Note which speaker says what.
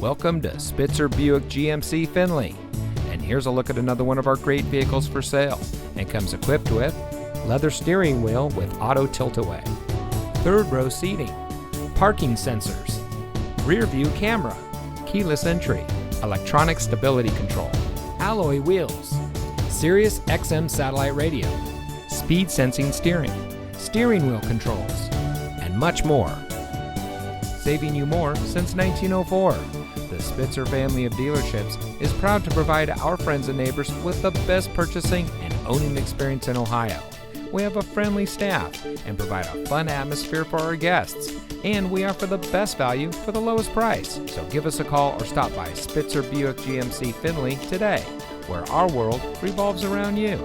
Speaker 1: Welcome to Spitzer Buick GMC Findlay. And here's a look at another one of our great vehicles for sale, and comes equipped with leather steering wheel with auto tilt-away, third row seating, parking sensors, rear view camera, keyless entry, electronic stability control, alloy wheels, Sirius XM satellite radio, speed sensing steering wheel controls, and much more. Saving you more since 1904. The Spitzer family of dealerships is proud to provide our friends and neighbors with the best purchasing and owning experience in Ohio. We have a friendly staff and provide a fun atmosphere for our guests. And we offer the best value for the lowest price. So give us a call or stop by Spitzer Buick GMC Findlay today, where our world revolves around you.